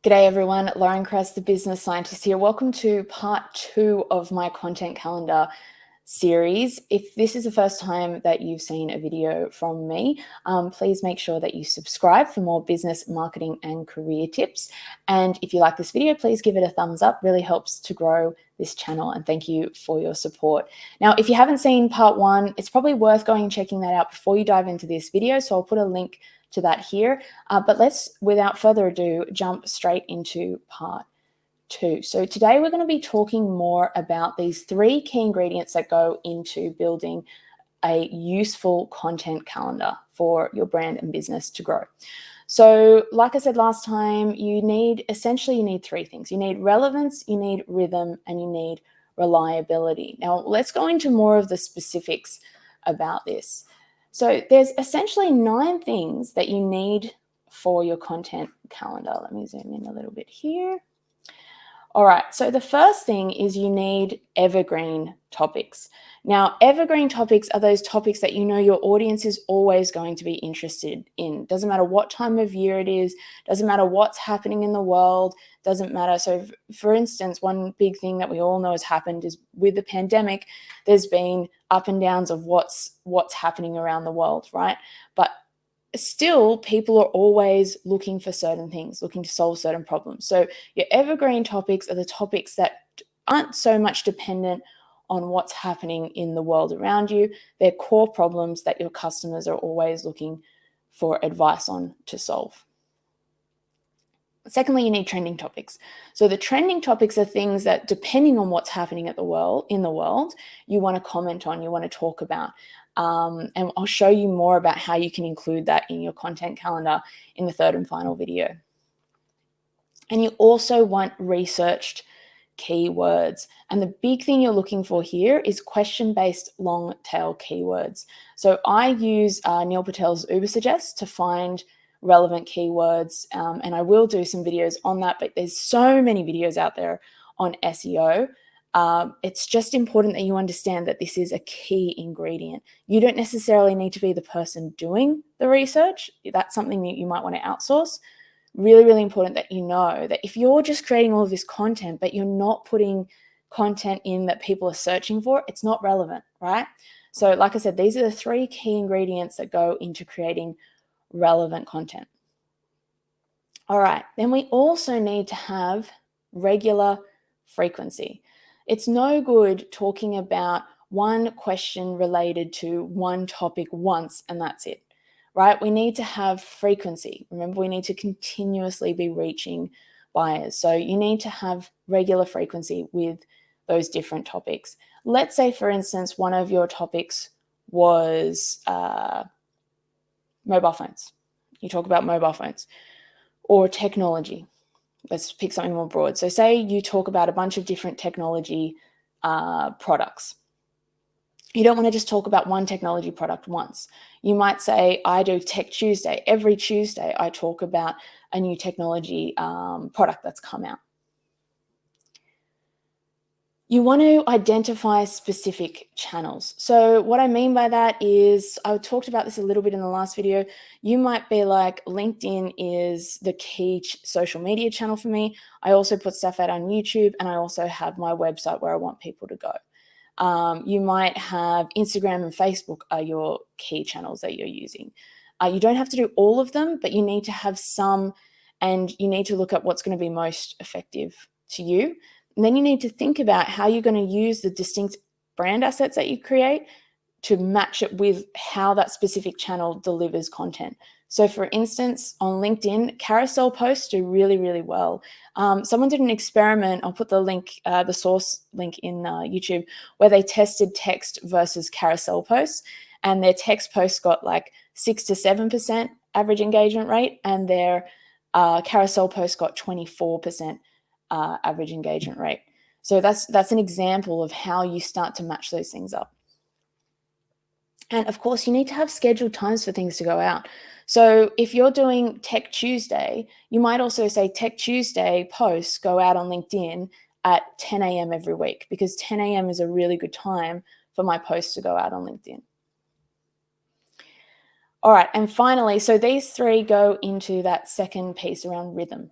G'day everyone, Lauren Kress, the business scientist here. Welcome to part 2 of my content calendar series. If this is the first time that you've seen a video from me, please make sure that you subscribe for more business, marketing, and career tips. And if you like this video, please give it a thumbs up. Really helps to grow this channel, and thank you for your support. Now, if you haven't seen part 1, it's probably worth going and checking that out before you dive into this video. So I'll put a link to that here. But let's, without further ado, jump straight into part 2. So today we're going to be talking more about these 3 key ingredients that go into building a useful content calendar for your brand and business to grow. So like I said last time, you need 3 things. You need relevance, you need rhythm, and you need reliability. Now let's go into more of the specifics about this. So there's essentially 9 things that you need for your content calendar. Let me zoom in a little bit here. All right, so the first thing is you need evergreen topics. Now, evergreen topics are those topics that you know your audience is always going to be interested in. Doesn't matter what time of year it is, doesn't matter what's happening in the world, doesn't matter. So for instance, one big thing that we all know has happened is with the pandemic, there's been up and downs of what's happening around the world, right? But still, people are always looking for certain things, looking to solve certain problems. So your evergreen topics are the topics that aren't so much dependent on what's happening in the world around you. They're core problems that your customers are always looking for advice on to solve. Secondly, you need trending topics. So the trending topics are things that, depending on what's happening in the world, you want to comment on, you want to talk about. And I'll show you more about how you can include that in your content calendar in the third and final video. And you also want researched keywords. And the big thing you're looking for here is question-based long tail keywords. So I use Neil Patel's Ubersuggest to find relevant keywords, and I will do some videos on that, but there's so many videos out there on SEO. It's just important that you understand that this is a key ingredient. You don't necessarily need to be the person doing the research. That's something that you might want to outsource. Really, really important that you know that if you're just creating all of this content, but you're not putting content in that people are searching for, it's not relevant, right? So like I said, these are the 3 key ingredients that go into creating relevant content. All right, then we also need to have regular frequency. It's no good talking about one question related to one topic once and that's it, right? We need to have frequency. Remember, we need to continuously be reaching buyers. So you need to have regular frequency with those different topics. Let's say, for instance, one of your topics was mobile phones. You talk about mobile phones or technology. Let's pick something more broad. So say you talk about a bunch of different technology products. You don't want to just talk about one technology product once. You might say, I do Tech Tuesday. Every Tuesday, I talk about a new technology product that's come out. You want to identify specific channels. So what I mean by that is, I talked about this a little bit in the last video. You might be like, LinkedIn is the key social media channel for me. I also put stuff out on YouTube, and I also have my website where I want people to go. You might have Instagram and Facebook are your key channels that you're using. You don't have to do all of them, but you need to have some, and you need to look at what's going to be most effective to you. And then you need to think about how you're going to use the distinct brand assets that you create to match it with how that specific channel delivers content. So for instance, on LinkedIn, carousel posts do really, really well. Someone did an experiment, I'll put the link, the source link in YouTube, where they tested text versus carousel posts, and their text posts got like 6 to 7% average engagement rate, and their carousel posts got 24% average engagement rate. So that's an example of how you start to match those things up. And of course, you need to have scheduled times for things to go out. So if you're doing Tech Tuesday, you might also say Tech Tuesday posts go out on LinkedIn at 10 a.m. every week, because 10 a.m. is a really good time for my posts to go out on LinkedIn. All right, and finally, so these 3 go into that second piece around rhythm.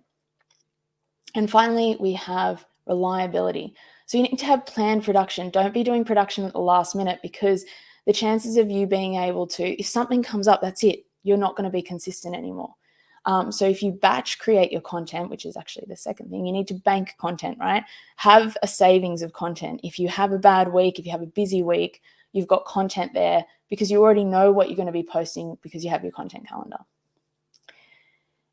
And finally, we have reliability. So you need to have planned production. Don't be doing production at the last minute, because the chances of you being able to, if something comes up, that's it. You're not going to be consistent anymore. So if you batch create your content, which is actually the second thing, you need to bank content, right? Have a savings of content. If you have a bad week, if you have a busy week, you've got content there because you already know what you're going to be posting because you have your content calendar.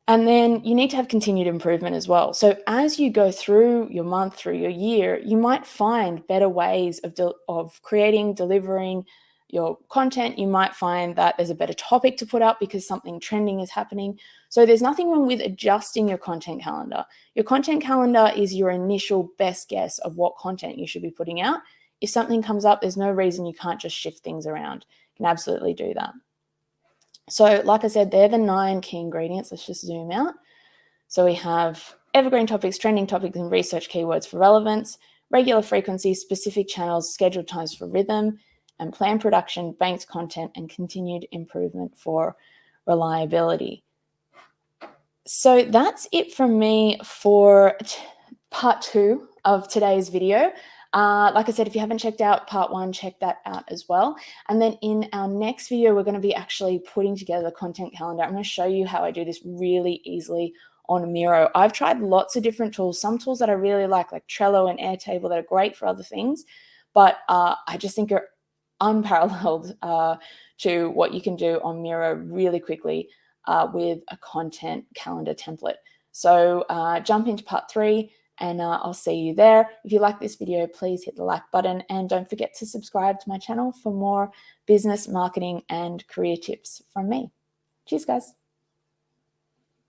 And then you need to have continued improvement as well. So as you go through your month, through your year, you might find better ways of creating, delivering your content. You might find that there's a better topic to put up because something trending is happening. So there's nothing wrong with adjusting your content calendar. Your content calendar is your initial best guess of what content you should be putting out. If something comes up, there's no reason you can't just shift things around. You can absolutely do that. So like I said, they're the 9 key ingredients. Let's just zoom out. So we have evergreen topics, trending topics, and research keywords for relevance, regular frequency, specific channels, scheduled times for rhythm, and planned production, banked content, and continued improvement for reliability. So that's it from me for part 2 of today's video. Like I said, if you haven't checked out part 1, check that out as well. And then in our next video, we're going to be actually putting together a content calendar. I'm going to show you how I do this really easily on Miro. I've tried lots of different tools, some tools that I really like Trello and Airtable that are great for other things, but I just think are unparalleled to what you can do on Miro really quickly with a content calendar template. So jump into part 3 and I'll see you there. If you like this video, please hit the like button and don't forget to subscribe to my channel for more business, marketing, and career tips from me. Cheers, guys.